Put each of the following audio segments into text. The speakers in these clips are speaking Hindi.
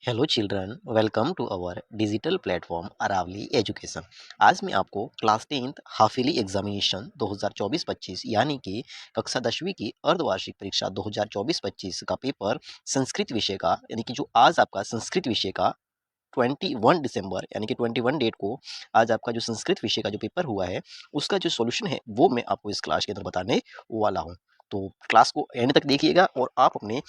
Hello children, welcome to our digital platform Aravali Education. आज मैं आपको class 10th half yearly examination 2024-25 यानी कि कक्षा 10वीं की अर्धवार्षिक परीक्षा 2024-25 का पेपर संस्कृत विषय का, यानी कि जो आज आपका संस्कृत विषय का 21 दिसंबर यानी कि 21 डेट को आज आपका जो संस्कृत विषय का जो पेपर हुआ है, उसका जो सॉल्यूशन है वो मैं आपको इस क्लास के अंदर बताने वाला हूँ। तो क्लास को एंड तक देखिएगा और आप अपने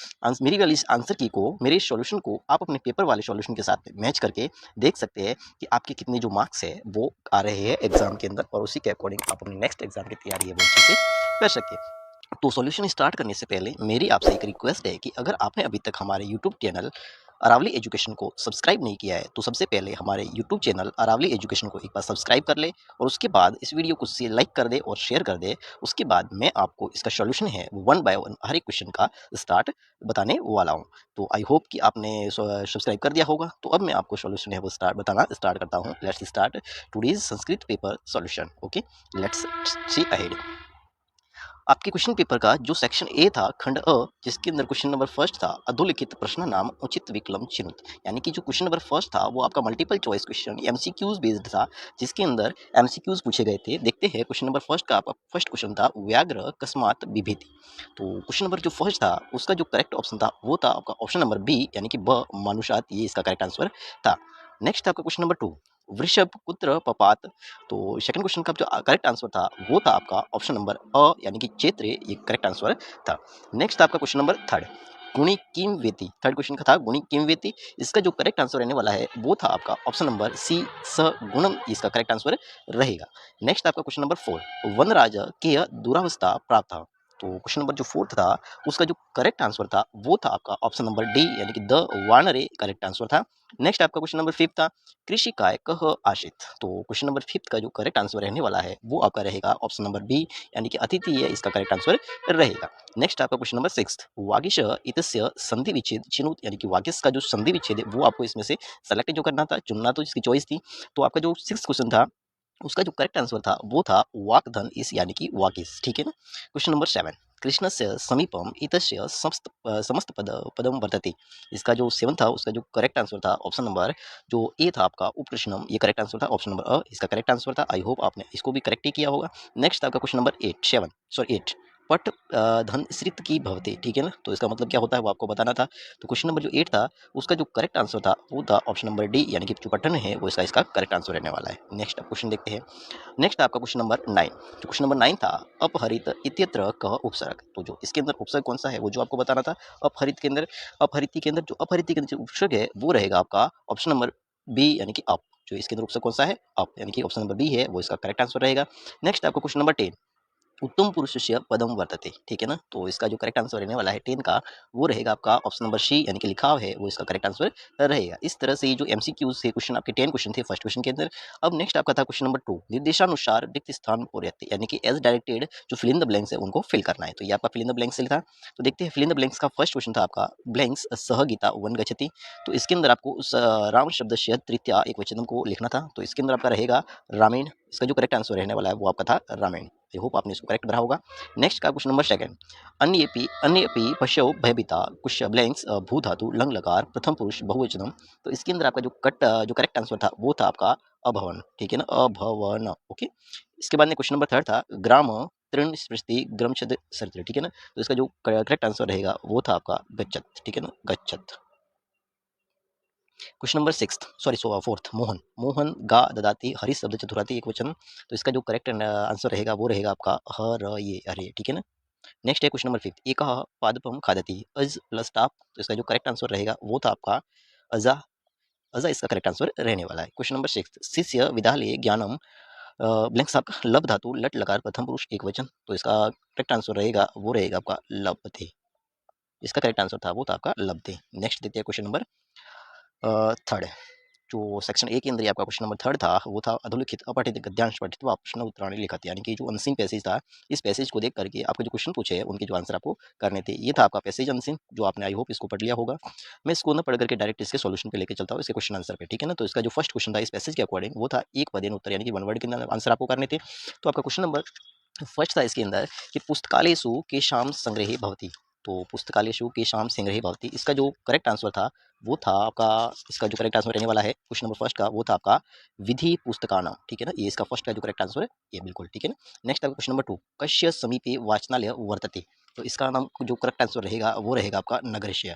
मेरी वाली इस आंसर की को, मेरे इस सॉल्यूशन को आप अपने पेपर वाले सॉल्यूशन के साथ मैच करके देख सकते हैं कि आपके कितने जो मार्क्स है वो आ रहे हैं एग्जाम के अंदर, और उसी के अकॉर्डिंग आप अपनी नेक्स्ट एग्जाम की तैयारी है वो अच्छे से कर सकते हैं। तो सॉल्यूशन स्टार्ट करने से पहले मेरी आपसे एक रिक्वेस्ट है कि अगर आपने अभी तक हमारे यूट्यूब चैनल अरावली एजुकेशन को सब्सक्राइब नहीं किया है, तो सबसे पहले हमारे यूट्यूब चैनल अरावली एजुकेशन को एक बार सब्सक्राइब कर ले, और उसके बाद इस वीडियो को लाइक कर दे और शेयर कर दे। उसके बाद मैं आपको इसका सॉल्यूशन है वो वन बाय वन हर एक क्वेश्चन का स्टार्ट बताने वाला हूँ। तो आई होप कि आपने सब्सक्राइब कर दिया होगा। तो अब मैं आपको सॉल्यूशन है वो बताना स्टार्ट करता हूँ। Let's start today's Sanskrit paper solution. Okay, let's see ahead. आपके क्वेश्चन पेपर का जो सेक्शन ए था, खंड अ, जिसके अंदर क्वेश्चन नंबर फर्स्ट था अधोलिखित प्रश्न नाम उचित विकल्प चिन्हित, यानी कि जो क्वेश्चन नंबर फर्स्ट था वो आपका multiple choice question MCQs based था, जिसके अंदर एमसीक्यूज पूछे गए थे। देखते हैं क्वेश्चन नंबर फर्स्ट का आपका फर्स्ट क्वेश्चन था व्याघ्र अकस्मात बिभेति। तो क्वेश्चन नंबर जो फर्स्ट था उसका जो करेक्ट ऑप्शन था वो था आपका ऑप्शन नंबर बी, यानी कि ब मानुषात, ये इसका करेक्ट आंसर था। नेक्स्ट आपका क्वेश्चन नंबर टू वृषभ कुत्र पपात। तो सेकंड क्वेश्चन का जो करेक्ट आंसर था वो था आपका ऑप्शन नंबर अ, यानी कि क्षेत्र, ये करेक्ट आंसर था। नेक्स्ट आपका क्वेश्चन नंबर थर्ड गुणी किम वेति, थर्ड क्वेश्चन का था गुणी किम वेति। इसका जो करेक्ट आंसर रहने वाला है वो था आपका ऑप्शन नंबर सी स गुणम, इसका करेक्ट आंसर रहेगा। नेक्स्ट आपका क्वेश्चन नंबर फोर वन राजा के दुरावस्था प्राप्त था। तो क्वेश्चन नंबर जो फोर्थ था उसका जो करेक्ट आंसर था वो था आपका ऑप्शन नंबर डी, यानी कि द वानरे, करेक्ट आंसर था। नेक्स्ट आपका क्वेश्चन नंबर फिफ्थ था कृषि काय कह आशित। तो क्वेश्चन नंबर फिफ्थ का जो करेक्ट आंसर रहने वाला है वो आपका रहेगा ऑप्शन नंबर बी, यानी कि अतिथि है, इसका करेक्ट आंसर रहेगा। नेक्स्ट आपका क्वेश्चन नंबर सिक्स वागिश इतस्य संधि विच्छेद चिनुत, यानी कि वागिश का जो संधि विच्छेद है वो आपको इसमें से सेलेक्ट जो करना था, चुनना तो इसकी चॉइस थी। तो आपका जो सिक्स क्वेश्चन था उसका जो करेक्ट आंसर था वो था वाक्धन इस, यानी कि वाकिस, ठीक है ना। क्वेश्चन नंबर सेवन कृष्णस्य समीपम इतस्य समस्त पदम वर्तते। इसका जो सेवन था उसका जो करेक्ट आंसर था ऑप्शन नंबर जो ए था आपका उपप्रश्नम, ये करेक्ट आंसर था ऑप्शन नंबर अ, इसका करेक्ट आंसर था। आई होप आपने इसको भी करेक्ट ही किया होगा। नेक्स्ट आपका क्वेश्चन नंबर एट पट धन स्रित की भवते, ठीक है ना। तो इसका मतलब क्या होता है वो आपको बताना था। तो क्वेश्चन नंबर जो एट था उसका जो करेक्ट आंसर था वो था ऑप्शन नंबर डी, यानी कि जो पठन है वो इसका करेक्ट आंसर रहने वाला है। नेक्स्ट क्वेश्चन देखते हैं। नेक्स्ट आपका क्वेश्चन नंबर नाइन, जो क्वेश्चन नंबर नाइन था अपहरित इत्यत्र कह उपसर्ग। तो जो इसके अंदर उपसर्ग कौन सा है वो जो आपको बताना था। अपहरित के अंदर, अपहरित के अंदर जो अपहरित के अंदर जो उपसर्ग है वो रहेगा आपका ऑप्शन नंबर बी, यानी कि अप। जो इसके अंदर उपसर्ग कौन सा है, अप, यानी कि ऑप्शन नंबर बी है वो इसका करेक्ट आंसर रहेगा। नेक्स्ट आपका क्वेश्चन नंबर टेन उत्तम पुरुषस्य पदम वर्तते, ठीक है ना। तो इसका जो करेक्ट आंसर रहने वाला है 10 का वो रहेगा आपका ऑप्शन नंबर सी, यानी कि लिखा है वो इसका करेक्ट आंसर रहेगा। इस तरह से ये जो एमसीक्यूज से क्वेश्चन आपके 10 क्वेश्चन थे फर्स्ट क्वेश्चन के अंदर। अब नेक्स्ट आपका था क्वेश्चन नंबर 2 निर्देशानुसार रिक्त स्थान और रहते, यानी कि एज डायरेक्टेड जो फिल इन द ब्लैंक्स है उनको फिल करना है। तो ये आपका फिल इन द ब्लैंक्स से था। तो देखते हैं फिल इन द ब्लैंक्स का फर्स्ट क्वेश्चन था आपका ब्लैंक्स सह गीता वन गच्छति। तो इसके अंदर आपको उस राम शब्द से तृतीया एक वचनम को लिखना था। तो इसके अंदर आपका रहेगा रामायण। इसका जो करेक्ट आंसर रहने वाला है वो आपका था रामायण। आई होप आपने इसको करेक्ट भरा होगा। नेक्स्ट का क्वेश्चन नंबर सेकंड अन्यपि पश्यौ भयभीता कुश ब्लैंक्स भू धातु लंग लकार प्रथम पुरुष बहुवचनम। तो इसके अंदर आपका जो करेक्ट आंसर था वो था आपका अभवन, ठीक है ना, अभवन। ओके, इसके बाद में क्वेश्चन नंबर थर्ड था ग्राम तृण स्पृष्टि ग्रमछद सरत्र, ठीक है ना। तो इसका जो करेक्ट आंसर रहेगा वो था आपका गच्छत, ठीक है ना, गच्छत। Question number six, sorry fourth Mohan Mohan गा ददाती हरि शब्द चतुराती एक वचन। तो इसका जो करेक्ट आंसर रहेगा वो रहेगा आपका हर ये अरे, ठीक है ना। नेक्स्ट है क्वेश्चन नंबर फिफ्थ एक पादपम खादती अज प्लस टाप। तो इसका जो करेक्ट आंसर रहेगा वो था आपका अजा, अजा इसका करेक्ट आंसर रहने वाला है। क्वेश्चन नंबर सिक्स शिष्य विद्यालय ज्ञानम ब्लैंक आपका लब धातु लट लकार प्रथम पुरुष एक वचन। तो इसका करेक्ट आंसर रहेगा वो रहेगा आपका लभते। इसका करेक्ट आंसर था वो था आपका लभते। नेक्स्ट देखते हैं क्वेश्चन नंबर थर्ड, जो सेक्शन ए के अंदर ही आपका क्वेश्चन नंबर थर्ड था वो था अधोलिखित अपठित गद्यांश पठित व प्रश्न उत्तराणी लिखत, यानी कि जो अनसीन पैसेज था इस पैसेज को देख करके आपके जो क्वेश्चन पूछे हैं उनके जो आंसर आपको करने थे। ये था आपका पैसेज अनसीन, जो आपने आई होप इसको पढ़ लिया होगा। मैं इसको ना पढ़ करके डायरेक्ट इसके सॉल्यूशन पे लेके चलता हूँ, इसके क्वेश्चन आंसर पे, ठीक है ना। तो इसका जो फर्स्ट क्वेश्चन था इस पैसेज के अकॉर्डिंग वो था एक पदेन उत्तर, यानी कि वन वर्ड के अंदर आंसर आपको करने थे। तो आपका क्वेश्चन नंबर फर्स्ट था इसके अंदर कि पुस्तकालयसु केषां संग्रहे भवति। तो पुस्तकालयेषु केषां संग्रहे भवति, इसका जो करेक्ट आंसर था वो था आपका, इसका जो करेक्ट आंसर रहने वाला है क्वेश्चन नंबर फर्स्ट का, वो था आपका विधि पुस्तकानां, ठीक है ना, ये इसका फर्स्ट का जो करेक्ट आंसर है ये बिल्कुल ठीक है ना। नेक्स्ट आपका क्वेश्चन नंबर 2, कस्य समीपे वाचनालय वर्तते, तो इसका नाम जो करेक्ट आंसर रहेगा वो रहेगा आपका नगरस्य।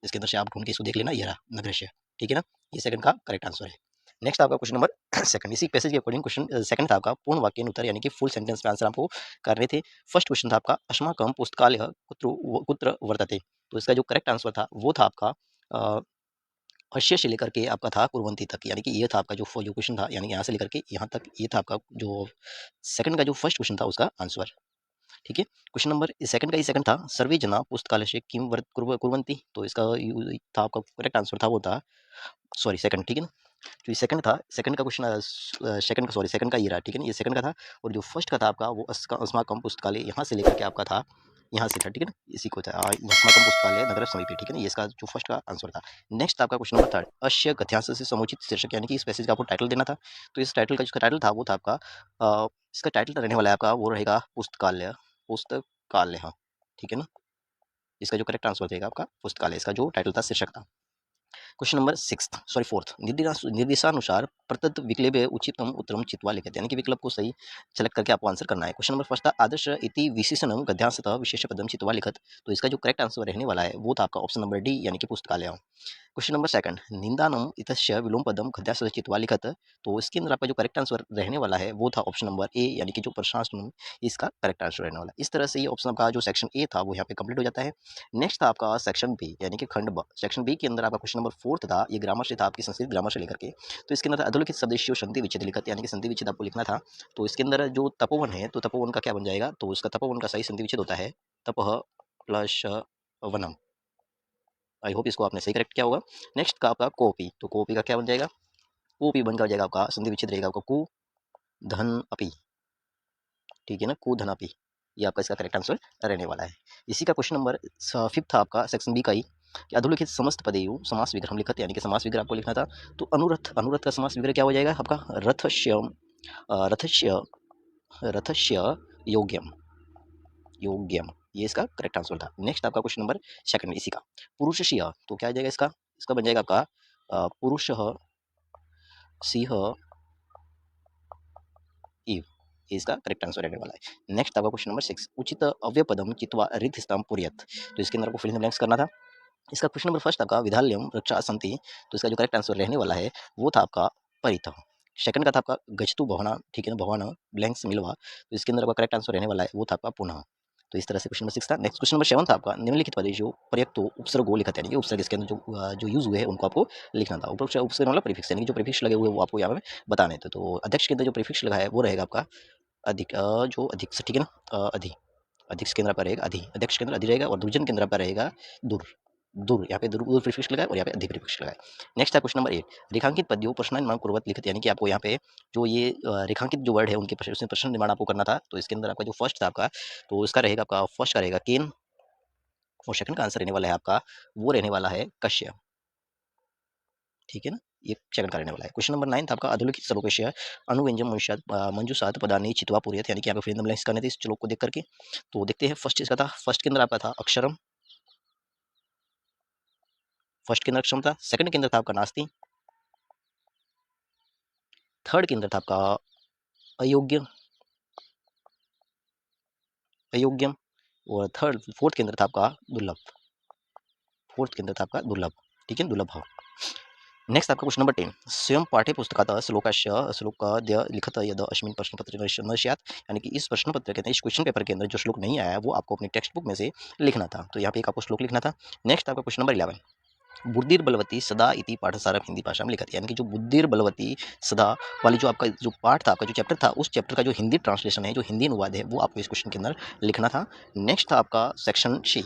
इसके अंदर से आप ढूंढ के इसको देख लेना, ये रहा नगरस्य, ठीक है ना, ये सेकंड का करेक्ट आंसर है। नेक्स्ट आपका क्वेश्चन नंबर सेकंड, इसी पैसेज के अकॉर्डिंग क्वेश्चन सेकंड था आपका पूर्ण वाक्य उत्तर यानी कि फुल सेंटेंस में आंसर आपको करने थे। फर्स्ट क्वेश्चन था आपका अस्माकं पुस्तकालय कुत्र वर्तते, तो इसका जो करेक्ट आंसर था वो था आपका अ, अश्य से लेकर के आपका था कुर्वंती तक, यानी कि ये था आपका जो क्वेश्चन था, यानी यहाँ से लेकर के यहाँ तक ये था आपका जो सेकंड का जो फर्स्ट क्वेश्चन था उसका आंसर, ठीक है। क्वेश्चन नंबर सेकंड का ही सेकंड था सर्वे जना पुस्तकालय किम कुर्वन्ति, तो इसका था आपका करेक्ट आंसर था वो था, सॉरी सेकंड, ठीक है ना, जो ये सेकंड था, सेकंड का क्वेश्चन सेकंड का सॉरी सेकंड का ये रहा, ठीक है ना, ये सेकंड का था। और जो फर्स्ट का था आपका वो अस्माकं पुस्तकालय यहाँ से लेकर के आपका था यहाँ से था, ठीक है ना, इसी को था अस्माकं पुस्तकालय नगर समीपे, ठीक है ना, ये इसका जो फर्स्ट का आंसर था। नेक्स्ट आपका क्वेश्चन नंबर थर्ड, अश्य गद्यांश से समुचित शीर्षक, यानी कि इस पैसेज का आपको टाइटल देना था। तो इस टाइटल का जिसका टाइटल था वो था आपका इसका टाइटल रहने वाला है आपका वो रहेगा पुस्तकालय, पुस्तकालय, हाँ, ठीक है ना, इसका जो करेक्ट आंसर रहेगा आपका पुस्तकालय, इसका जो टाइटल था शीर्षक था। Question number sixth sorry fourth, निर्देशानुसार प्रदत्त विकल्प उचितम उत्तरम चित्वा लिखते, यानी कि विकल्प को सही सेलेक्ट करके आपको आंसर करना है। क्वेश्चन नंबर फर्स्ट था आदर्श इति विशेषणम गद्यांशतः विशेष पदम चित्वा लिखत, तो इसका जो करेक्ट आंसर रहने वाला है वो था आपका ऑप्शन नंबर डी, यानी कि पुस्तकालय। क्वेश्चन नंबर सेकंड, निंदानम इतस्य विलोम पदम गद्यांश चित्वा लिखत, तो इसके अंदर आपका जो करेक्ट आंसर रहने वाला है वो था ऑप्शन नंबर ए, यानी कि जो प्रश्नावली इसका करेक्ट आंसर रहने वाला है। इस तरह से ये ऑप्शन का जो सेक्शन ए था वो यहाँ पे कंप्लीट हो जाता है। नेक्स्ट था आपका सेक्शन बी, यानी कि खंड ब। सेक्शन बी के अंदर आपका क्वेश्चन नंबर फोर्थ था, ये ग्रामर से था आपकी संस्कृत ग्रामर से लेकर के, तो इसके अंदर अधोलिखित शब्देशु संधि विच्छेद लिखत, यानी कि संधि विच्छेद आपको लिखना था। तो इसके अंदर जो तपोवन है तो तपोवन का क्या बन जाएगा, तो उसका तपोवन का सही संधि विच्छेद होता है तपह प्लस वनम। आई होप इसको आपने सही करेक्ट किया होगा। नेक्स्ट का आपका कोपी, तो कोपी का क्या बन जाएगा, कोपी बनकर जाएगा आपका संधि विच्छेद रहेगा आपका कु धन अपी, ठीक है ना, कु धन अपी, ये आपका इसका करेक्ट आंसर रहने वाला है। इसी का क्वेश्चन नंबर फिफ्थ था आपका सेक्शन बी का ही कि अधोलिखित समस्त पदेयु समास विग्रह लिखत, यानी कि समास विग्रह आपको लिखना था। तो अनुरथ, अनुरथ का समास विग्रह क्या हो जाएगा आपका रथस्य रथस्य रथस्य योग्यम, योग्यम, ये इसका करेक्ट आंसर था। नेक्स्ट आपका क्वेश्चन नंबर सेकंड इसी का पुरुषस्य, तो क्या आ जाएगा इसका, इसका बन जाएगा आपका पुरुष सिंह इव, ये इसका करेक्ट आंसर रहने वाला है। नेक्स्ट आपका क्वेश्चन नंबर सिक्स, उचित अव्यपदम चित्वा रिक्तस्थान पूरयत, तो इसके अंदर आपको फिल इन द ब्लैंक्स करना था। इसका क्वेश्चन नंबर फर्स्ट आपका विधाल्यम वृक्षा सन्ति, तो इसका जो करेक्ट आंसर रहने वाला है वो था आपका परितः। सेकंड का था आपका गच्छतु भवना, ठीक है ना, भवन ब्लैंक्स मिलवा, तो इसके अंदर आपका करेक्ट आंसर रहने वाला है वो था आपका पुनः। तो इस तरह से क्वेश्चन नंबर सिक्स था। नेक्स्ट क्वेश्चन नंबर सेवन था आपका निम्नलिखित पदेश जो पर्याप्त उपसर्गो लिखा, यानी कि उपसर्ग इसके अंदर जो यूज हुए हैं उनको आपको लिखना था। उपसर्ग मतलब प्रीफिक्स, यानी कि जो प्रीफिक्स लगे हुए वो आपको यहाँ पे बताने थे। तो अध्यक्ष के अंदर जो प्रीफिक्स लगा है वो रहेगा आपका अधिक, जो अधिक से, ठीक है ना, अधि, अध्यक्ष केंद्र पर रहेगा अधि, अध्यक्ष केंद्र अधि रहेगा और दुर्जन केंद्र पर रहेगा दुर, दुर, यहाँ पे दुर दुर प्रीफिक्स लगा है और यहाँ पे अधि प्रीफिक्स लगा है। नेक्स्ट है क्वेश्चन नंबर 8, रेखांकित पद्यों प्रश्न निर्माण पूर्वक लिखित, यानी कि आपको यहाँ पे जो ये रेखांकित जो वर्ड है उनके उसमें प्रश्न निर्माण आपको करना था। तो इसके अंदर आपका जो फर्स्ट था आपका, तो इसका रहेगा आपका फर्स्ट का रहेगा केन, और सेकंड का आंसर रहने वाला है आपका वो रहने वाला है कश्य, ठीक है ना, ये सेकंड का रहने वाला है। क्वेश्चन नंबर 9 था आपका अधोलिखित श्लोकस्य अनुव्यंजन मंजूषात पदानि चित्वा पूरयत, यानी कि यहाँ पे फिर ब्लैंक्स करने थे इस श्लोक को देख करके। तो देखते हैं फर्स्ट इसका था, फर्स्ट के अंदर आपका था अक्षरम, फर्स्ट के अंदर अक्षरम था, सेकंड के अंदर था आपका नास्ति, थर्ड के अंदर था आपका अयोग्य, अयोग्यम, और थर्ड फोर्थ के अंदर था आपका दुर्लभ, फोर्थ के अंदर था आपका दुर्लभ, ठीक है, दुर्लभ। नेक्स्ट आपका क्वेश्चन नंबर 10, स्वयं पाठ्य पुस्तकातः श्लोकस्य श्लोकाद्य लिखत यद अस्मिन् प्रश्न पत्र न स्यात्, यानी कि इस प्रश्न पत्र के अंदर इस क्वेश्चन पेपर के अंदर जो श्लोक नहीं आया है वो आपको अपनी टेक्स्ट बुक में से लिखना था। तो यहाँ पे एक आपको श्लोक लिखना था। नेक्स्ट आपका क्वेश्चन नंबर 11, बुद्धिर बलवती सदा इति पाठसारम हिंदी भाषा में लिखा था, यानी कि जो बुद्धिर बलवती सदा वाली जो आपका जो पार्ट था, आपका जो चैप्टर था, उस चैप्टर का जो हिंदी ट्रांसलेशन है, जो हिंदी अनुवाद है, वो आपको इस क्वेश्चन के अंदर लिखना था। नेक्स्ट था आपका सेक्शन सी,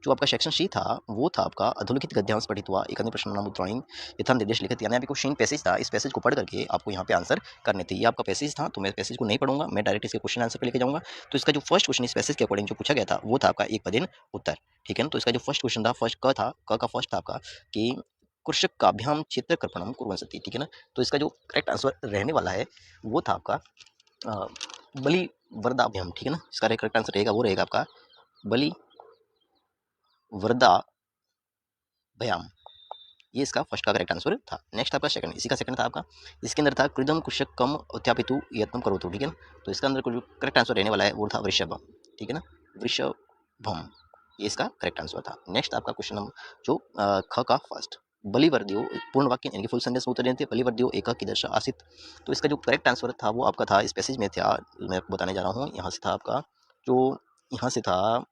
जो आपका सेक्शन सी था वो था आपका अधोलिखित गद्यांश पठित्वा एक प्रश्न मुद्राणी यथा निर्देश लिखित, यानी आपको शीन पैसेज था, इस पैसेज को पढ़ करके आपको यहाँ पे आंसर करने थे। ये आपका पैसेज था, तो मैं पैसेज को नहीं पढ़ूंगा, मैं डायरेक्ट इसके क्वेश्चन आंसर पे लेके जाऊंगा। तो इसका जो फर्स्ट क्वेश्चन इस पैसेज के अकॉर्डिंग जो पूछा गया था वो था आपका एक पदेन उत्तर, ठीक है ना। तो इसका जो फर्स्ट क्वेश्चन था, फर्स्ट क था, क का फर्स्ट था आपका कि कृषक काभ्याम क्षेत्र कर्पणम कुर्वन्ति, ठीक है ना। तो इसका जो करेक्ट आंसर रहने वाला है वो था आपका बलि वरदाभ्याम, ठीक है ना, इसका करेक्ट आंसर रहेगा वो रहेगा आपका बलि वर्धा भयाम, ये इसका फर्स्ट का करेक्ट आंसर था। नेक्स्ट आपका सेकंड, इसी का सेकंड था आपका, इसके अंदर था कृदम कुशक कम उत्यापितु यत्नम करोतु, ठीक है ना। तो इसका अंदर जो करेक्ट आंसर रहने वाला है वो था वृषभम, ठीक है ना, वृषभम, ये इसका करेक्ट आंसर था। नेक्स्ट आपका क्वेश्चन नंबर जो ख का फर्स्ट, बलिवर्दियो पूर्ण वाक्य यानी कि फुल सेंटेंस में उत्तर देते, बलिवर्दियो एक कीदृश आसित। तो इसका जो करेक्ट आंसर था वो आपका था, इस पैसेज में था, मैं आपको बताने जा रहा हूँ, यहाँ से था आपका जो, यहाँ से था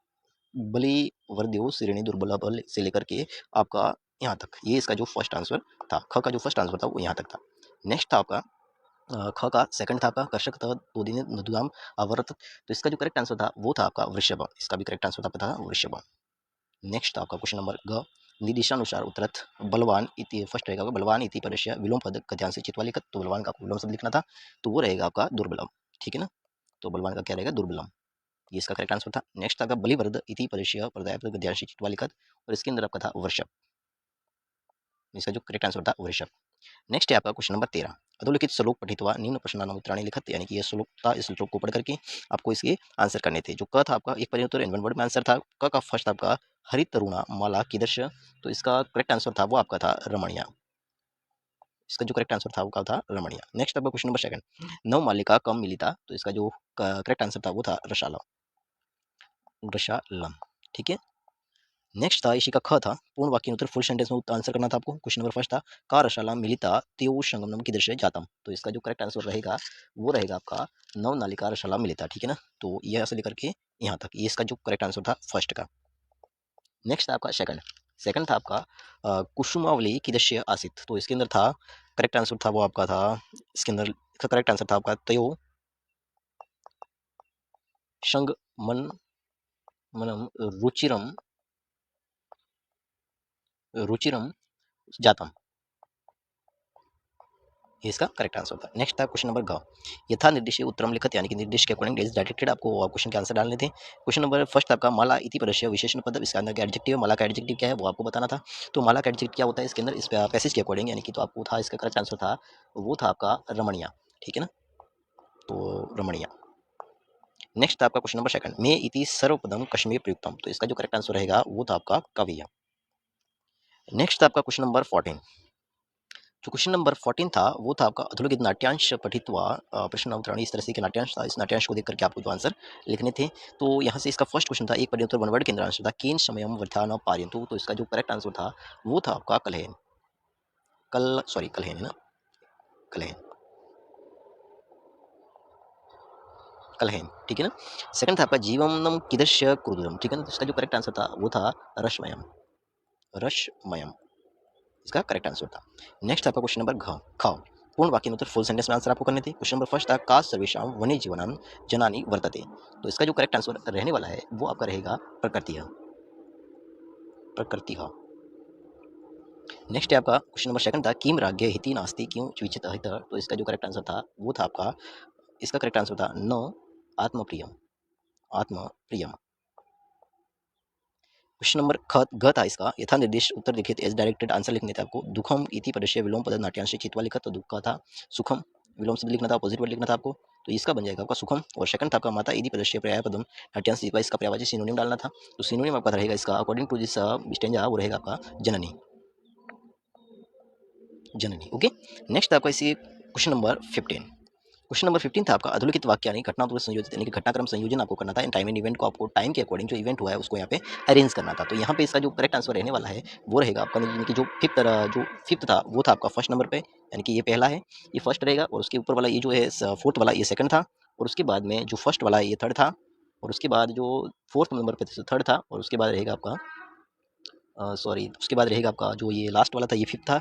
बलिवर्दियो श्रेणी दुर्बल बल से लेकर के आपका यहाँ तक, ये इसका जो फर्स्ट आंसर था, ख का जो फर्स्ट आंसर था वो यहाँ तक था। नेक्स्ट था आपका ख का सेकंड था आपका कर्षक दो दिन नदुदाम आवर्त। तो इसका जो करेक्ट आंसर था वो था आपका वृषभ, इसका भी करेक्ट आंसर था वृषभ। नेक्स्ट आपका क्वेश्चन नंबर ग, निदिशानुसार उत्तरत बलवान इति, फर्स्ट रहेगा बलवान इति पदस्य विलोम पद गद्यांश से चित्वा लिखत। तो बलवान का विलोम शब्द लिखना था, तो वो रहेगा आपका दुर्बलम, ठीक है ना। तो बलवान का क्या रहेगा, दुर्बलम, ये इसका करेक्ट आंसर था। नेक्स्ट था बलिवर्द इति पदस्य पर्याय पद गद्यांश से चित्वा लिखत, और इसके अंदर आपका था वृषभ, इसका जो करेक्ट आंसर था वृषभ। नेक्स्ट है आपका क्वेश्चन नंबर 13, अधोलिखित श्लोक पठित्वा निम्न प्रश्नानाम उत्तराणि लिखत, यानी कि ये श्लोक था, इस श्लोक को पढ़ करके आपको इसके आंसर करने थे। जो क था आपका एक परिवर्तन इन वन वर्ड में आंसर था, क का फर्स्ट आपका हरित तरुणा माला कीदृश। तो इसका करेक्ट आंसर था वो आपका था रमणीय, इसका जो करेक्ट आंसर था वो था रमणीय। नेक्स्ट आपका क्वेश्चन नंबर सेकंड, नव मालिका कम मिलिता। तो इसका जो करेक्ट आंसर था वो था रसालम, रसालम, ठीक है। नेक्स्ट था इसी का ख था, पूर्ण वाक्य उत्तर फुल सेंटेंस में आंसर करना था आपको। क्वेश्चन नंबर फर्स्ट था का रसाला मिलिता त्यो संगमनम की दृश्य जातम। तो इसका जो करेक्ट आंसर रहेगा वो रहेगा आपका नव नालिका रसाला मिलिता, ठीक है ना। तो यहाँ से लेकर के यहाँ तक, ये इसका जो करेक्ट आंसर था फर्स्ट का। नेक्स्ट था आपका सेकंड, सेकंड था आपका कुसुमावली की दृश्य आसित। तो इसके अंदर था करेक्ट आंसर था वो आपका था, इसके अंदर इसका करेक्ट आंसर था आपका तयो संग मन मनम रुचिरम रुचिरम जातम, ये इसका करेक्ट आंसर था। नेक्स्ट था क्वेश्चन नंबर घ, यथा निर्देश उत्तरम लिखत, यानी कि निर्देश के अकॉर्डिंग इज डायरेक्टेड, आपको क्वेश्चन के आंसर डालने थे। क्वेश्चन नंबर फर्स्ट आपका माला इति पदस्य विशेषण पद, इसका अंदर एडजेक्टिव, माला का एडजेक्टिव क्या है वो आपको बताना था। तो माला का एडजेक्टिव क्या होता है इसके अंदर, इस पैसेज के अकॉर्डिंग, यानी कि तो आपको था इसका करेक्ट आंसर था वो था आपका रमणीय, ठीक है ना। तो रमणीय। नेक्स्ट था आपका क्वेश्चन नंबर सेकंड, मे इति सर्वपदम कश्मीर प्रयुक्तम। तो इसका जो करेक्ट आंसर रहेगा वो था आपका कविय। नेक्स्ट था आपका क्वेश्चन नंबर 14, जो क्वेश्चन नंबर 14 था वो था आपका अधोलिखित नाट्यांश पठित्वा प्रश्न अवतरणी, इस तरह से नाट्यांश था, इस नाट्यांश को देख करके आपको जो आंसर लिखने थे। तो यहाँ से इसका फर्स्ट क्वेश्चन था, एक पद उत्तर वन वर्ड के अंदर आंसर था केन समयम वृथा न पारयन्तु। तो इसका जो करेक्ट आंसर था वो था आपका कलहेन, कल सॉरी कलहेन है ना, कलहेन, कलहेन, ठीक है ना। सेकंड था आपका जीवनम किदृश्य क्रुदुरम, ठीक है ना। तो इसका जो करेक्ट आंसर था वो था रश्मयम, रश्मयम, इसका करेक्ट आंसर था। नेक्स्ट आपका क्वेश्चन नंबर घ ख, पूर्ण वाक्य में उत्तर फुल सेंटेंस में आंसर आपको करने थे। क्वेश्चन नंबर फर्स्ट था का सर्वेषां वन्य जीवनम जनानी वर्तते। तो इसका जो करेक्ट आंसर रहने वाला है वो आपका रहेगा प्रकृति, प्रकृति। नेक्स्ट है आपका क्वेश्चन नंबर सेकंड था किम राज्ञ हिति नास्ति क्यों विचित हित। तो इसका जो करेक्ट आंसर था वो था आपका, इसका करेक्ट आंसर था न आत्मप्रियम, आत्मप्रियम। क्वेश्चन नंबर ख ग था इसका, यथा निर्देश उत्तर लिखित एज डायरेक्टेड, आंसर लिखने थे आपको। दुखम इति पदस्य विलोम पद नाट्यांश चित्वा लिखत। तो दुख का था सुखम, विलोम शब्द लिखना था, अपोजिट वर्ड लिखना था आपको। तो इसका बन जाएगा आपका सुखम। और सेकंड था आपका माता इति पदस्य पर्याय पदम नाट्यांश चित्वा, इसका पर्यायवाची सिनोनिम डालना था। तो सिनोनिम आपका रहेगा इसका अकॉर्डिंग टू दिस स्टेंजा वो रहेगा आपका जननी, जननी, ओके। नेक्स्ट आपका इसी क्वेश्चन नंबर 15, क्वेश्चन नंबर 15 था आपका अधोलिखित वाक्य यानी घटना संयोजित, यानी कि घटनाक्रम संयोजन आपको करना था। इन टाइम एंड इवेंट को आपको टाइम के अकॉर्डिंग जो इवेंट हुआ है उसको यहाँ पे अरेंज करना था। तो यहाँ पे इसका जो करेक्ट आंसर रहने वाला है वो रहेगा आपका, यानी कि जो फिफ्थ था वो था आपका फर्स्ट नंबर पे, यानी कि ये पहला है, ये फर्स्ट रहेगा। और उसके ऊपर वाला ये जो है फोर्थ वाला ये सेकंड था, और उसके बाद में जो फर्स्ट वाला है ये थर्ड था, और उसके बाद जो फोर्थ नंबर पे थर्ड था, और उसके बाद रहेगा आपका सॉरी उसके बाद रहेगा आपका जो ये लास्ट वाला था ये फिफ्थ था,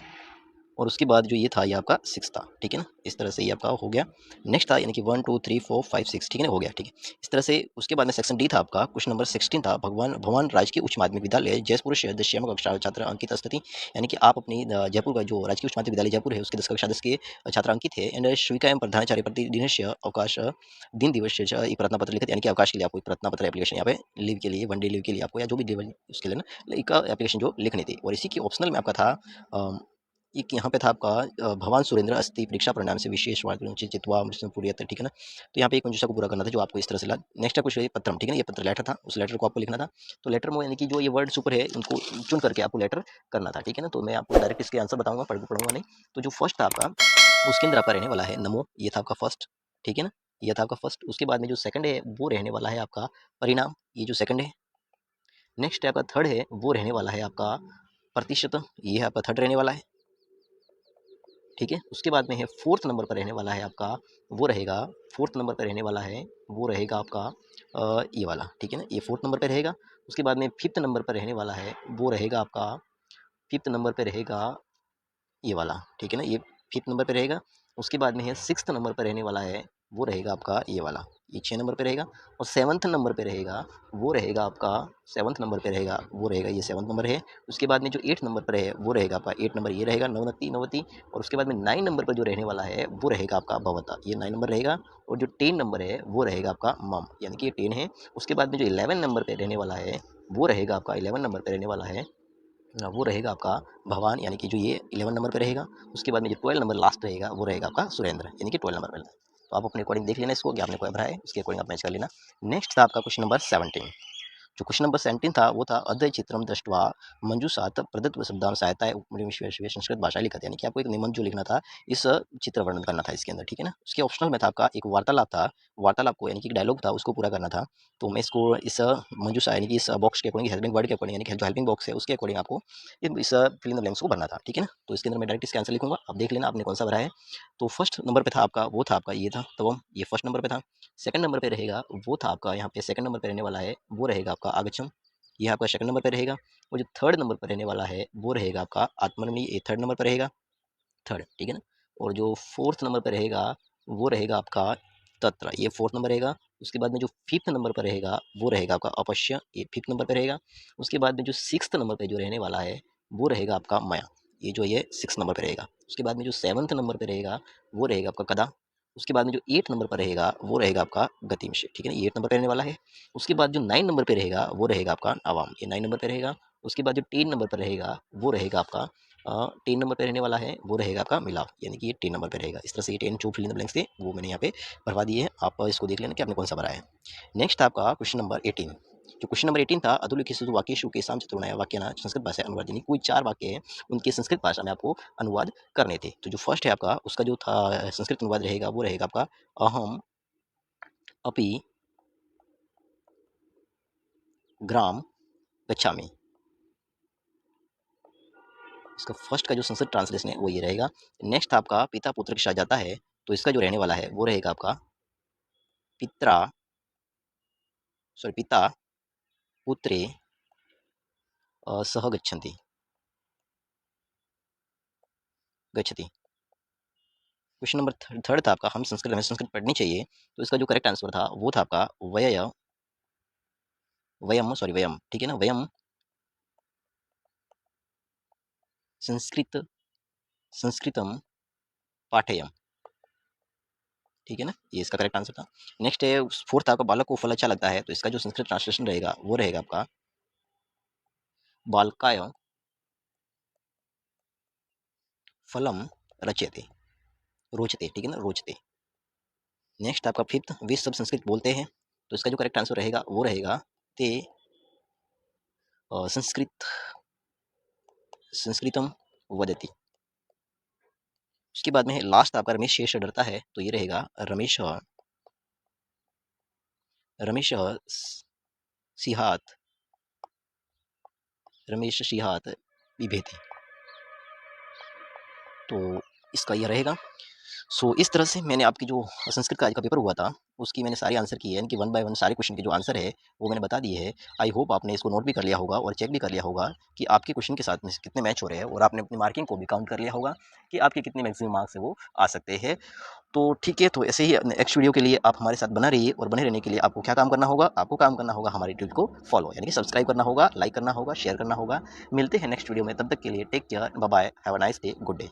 और उसके बाद जो ये था ये आपका सिक्स था, ठीक है ना। इस तरह से ये आपका हो गया। नेक्स्ट था यानी कि 1 2 3 4 5 6, ठीक है ना, हो गया, ठीक है। इस तरह से उसके बाद में सेक्शन डी था आपका, क्वेश्चन नंबर 16 था भगवान भगवान राजकीय उच्च माध्यमिक विद्यालय जयपुर शहर दशम कक्षा छात्र अंकित स्थिति, यानी कि आप अपनी जयपुर का जो राजकीय उच्च माध्यमिक विद्यालय जयपुर है उसके 10 कक्षा 10 के छात्र अंकित है। एंड श्रीका एवं प्रधानाचार्य प्रतिदिनस्य अवकाश दिन दिवस एक प्रश्न पत्र लिखित, यानी कि अवकाश के लिए आपको एक प्रश्न पत्र एप्लीकेशन यहाँ पे लीव के लिए, वन डे लीव के लिए आपको, या जो भी लीव उसके लिए ना एक एप्लीकेशन जो लिखनी थी। और इसी की ऑप्शनल में आपका था एक यहाँ पे था आपका भगवान सुरेंद्र अस्थि परीक्षा परिणाम से विशेष चित्वा पूरी, ठीक है ना। तो यहाँ पे एक मंजूषा को पूरा करना था जो आपको इस तरह से नेक्स्ट कुछ पत्रम, ठीक है ना, ये पत्र लेटर था, उस लेटर को आपको लिखना था। तो लेटर में यानी कि जो ये वर्ड्स ऊपर है उनको चुन करके आपको लेटर करना था, ठीक है ना। तो मैं आपको डायरेक्ट इसके आंसर बताऊंगा, पढ़ूंगा नहीं। तो जो फर्स्ट था आपका उसके अंदर आपका रहने वाला है नमो, ये था आपका फर्स्ट, ठीक है ना, ये था आपका फर्स्ट। उसके बाद में जो सेकंड है वो रहने वाला है आपका परिणाम, ये जो सेकंड है। नेक्स्ट आपका थर्ड है वो रहने वाला है आपका प्रतिशत, ये है आपका थर्ड रहने वाला है, ठीक है। उसके बाद में है फोर्थ नंबर पर रहने वाला है आपका, वो रहेगा फोर्थ नंबर पर रहने वाला है वो रहेगा आपका ये वाला, ठीक है ना, ये फोर्थ नंबर पर रहेगा। उसके बाद में फिफ्थ नंबर पर रहने वाला है वो रहेगा आपका, फिफ्थ नंबर पर रहेगा ये वाला, ठीक है ना, ये फिफ्थ नंबर पे रहेगा। उसके बाद में है सिक्स्थ नंबर पे रहने वाला है वो रहेगा आपका ये वाला, ये 6 नंबर पे रहेगा। और सेवन्थ नंबर पे रहेगा वो रहेगा आपका, सेवन्थ नंबर पे रहेगा वो रहेगा ये सेवन्थ नंबर है। उसके बाद में जो 8 नंबर पर है वो रहेगा आपका 8 नंबर, ये रहेगा नवनति नवति। और उसके बाद में 9 नंबर पर जो रहने वाला है वो रहेगा आपका भवता, ये 9 नंबर रहेगा। और जो 10 नंबर है वो रहेगा आपका मम, यानी कि ये 10 है। उसके बाद में जो 11 नंबर पर रहने वाला है वो रहेगा आपका, 11 नंबर पर रहने वाला है वो रहेगा आपका भगवान, यानी कि जो ये 11 नंबर पे रहेगा। उसके बाद में जो 12 नंबर लास्ट रहेगा वो रहेगा आपका सुरेंद्र, यानी कि 12 नंबर पे। तो आप अपने अकॉर्डिंग देख लेना इसको कि आपने कोई भरा है, उसके अकॉर्डिंग आप मैच कर लेना। नेक्स्ट था आपका क्वेश्चन नंबर 17। जो क्वेश्चन नंबर 17 था वो था अद्वय चित्रम दृष्ट्वा मंजूषात प्रदत्त शब्दान सहायता संस्कृत भाषा लिखा, यानी कि आपको एक निबंध जो लिखना था, इस चित्र वर्णन करना था इसके अंदर, ठीक है ना। उसके ऑप्शनल में था आपका एक वार्तालाप था, वार्तालाप को यानी कि एक डायलॉग था उसको पूरा करना था। तो मैं इसको इस मंजूषा यानी कि इस बॉक्स के अकॉर्डिंग, हेल्पिंग वर्ड के अकॉर्डिंग, यानी कि जो हेल्पिंग बॉक्स है उसके अकॉर्डिंग आपको इस फिल इन द ब्लैंक्स को भरना था, ठीक है ना। तो इसके अंदर मैं डायरेक्ट इसके आंसर लिखूंगा, आप देख लेना आपने कौन सा भरा है। तो फर्स्ट नंबर पे था आपका वो था आपका ये था तवम, ये फर्स्ट नंबर पे था। सेकंड नंबर पे रहेगा वो था आपका, यहाँ पे सेकंड नंबर पे रहने वाला है वो रहेगा आपका आगच्छम, ये आपका सेकंड नंबर पे रहेगा। और जो थर्ड नंबर पर रहने वाला है वो रहेगा आपका आत्मनिर्भर, ये थर्ड नंबर पर रहेगा, थर्ड, ठीक है ना। और जो फोर्थ नंबर पर रहेगा वो रहेगा आपका तत्र, ये फोर्थ नंबर रहेगा। उसके बाद में जो फिफ्थ नंबर पर रहेगा वो रहेगा आपका अपश्य, ये फिफ्थ नंबर पर रहेगा। उसके बाद में जो सिक्स्थ नंबर पर जो रहने वाला है वो रहेगा आपका माया, ये जो ये सिक्स नंबर पर रहेगा। उसके बाद में जो सेवन्थ नंबर पर रहेगा वो रहेगा आपका कदा। उसके बाद में जो 8 नंबर पर रहेगा वो रहेगा आपका गतिमश, ठीक है ना, ये 8 नंबर पर रहने वाला है। उसके बाद जो 9 नंबर पे रहेगा वो रहेगा आपका अवाम, ये 9 नंबर पे रहेगा। उसके बाद जो 10 नंबर पर रहेगा वो रहेगा आपका 10 नंबर पे रहने वाला है वो रहेगा आपका मिलाव, यानी कि ये 10 नंबर पे रहेगा। इस तरह से ये 10 जो फिल इन द ब्लैंक्स थे वो मैंने यहाँ पे भरवा दिए हैं, आप इसको देख लेना कि आपने कौन सा भरा है। नेक्स्ट आपका क्वेश्चन नंबर 18। जो क्वेश्चन नंबर 18 था अधुलिखित वाक्येषु केषां चतुर्णाय वाक्यानां संस्कृत भाषा अनुवाद, यानी कोई 4 वाक्य है उनके संस्कृत भाषा में आपको अनुवाद करने थे। तो जो फर्स्ट है आपका उसका जो था संस्कृत अनुवाद रहेगा वो रहेगा आपका अहम अपि ग्राम गच्छामि। इसका फर्स्ट का जो संस्कृत ट्रांसलेशन है वो ये रहेगा। नेक्स्ट आपका पिता पुत्र के साथ जाता है, तो इसका जो रहने वाला है वो रहेगा आपका पित्रा, सॉरी पिता पुत्रे सह गच्छन्ति, गच्छति। क्वेश्चन नंबर थर्ड था आपका हम संस्कृत, हमें संस्कृत पढ़नी चाहिए, तो इसका जो करेक्ट आंसर था वो था आपका वयय वयम, सॉरी वयम, ठीक है ना, वयम संस्कृत संस्कृतम पाठयम, ठीक है ना, ये इसका करेक्ट आंसर था। नेक्स्ट है फोर्थ आपका बालक को फल अच्छा लगता है, तो इसका जो संस्कृत ट्रांसलेशन रहेगा वो रहेगा आपका बालकाय फलम रच्यते, रोचते, ठीक है ना, रोचते। नेक्स्ट आपका फिफ्थ वे सब संस्कृत बोलते हैं, तो इसका जो करेक्ट आंसर रहेगा वो रहेगा ते संस्कृत संस्कृतम वदति। उसके बाद में लास्ट आपका रमेश शेष डरता है, तो ये रहेगा रमेश रमेश सिहात रमेश सिहात विभेति, तो इसका ये रहेगा। सो इस तरह से मैंने आपकी जो संस्कृत का आज का पेपर हुआ था उसकी मैंने सारी आंसर किए हैं, यानी कि 1 बाय 1 सारे क्वेश्चन के जो आंसर है वो मैंने बता दिए हैं। आई होप आपने इसको नोट भी कर लिया होगा और चेक भी कर लिया होगा कि आपके क्वेश्चन के साथ में कितने मैच हो रहे हैं, और आपने अपनी मार्किंग को भी काउंट कर लिया होगा कि आपके कितने मैक्सिमम मार्क्स है वो आ सकते हैं। तो ठीक है, तो ऐसे ही नेक्स्ट वीडियो के लिए आप हमारे साथ बना रहिए, और बने रहने के लिए आपको क्या काम करना होगा, आपको काम करना होगा हमारी ट्वीट को फॉलो, यानी कि सब्सक्राइब करना होगा, लाइक करना होगा, शेयर करना होगा। मिलते हैं नेक्स्ट वीडियो में, तब तक के लिए take care, bye bye, have a nice day, good day.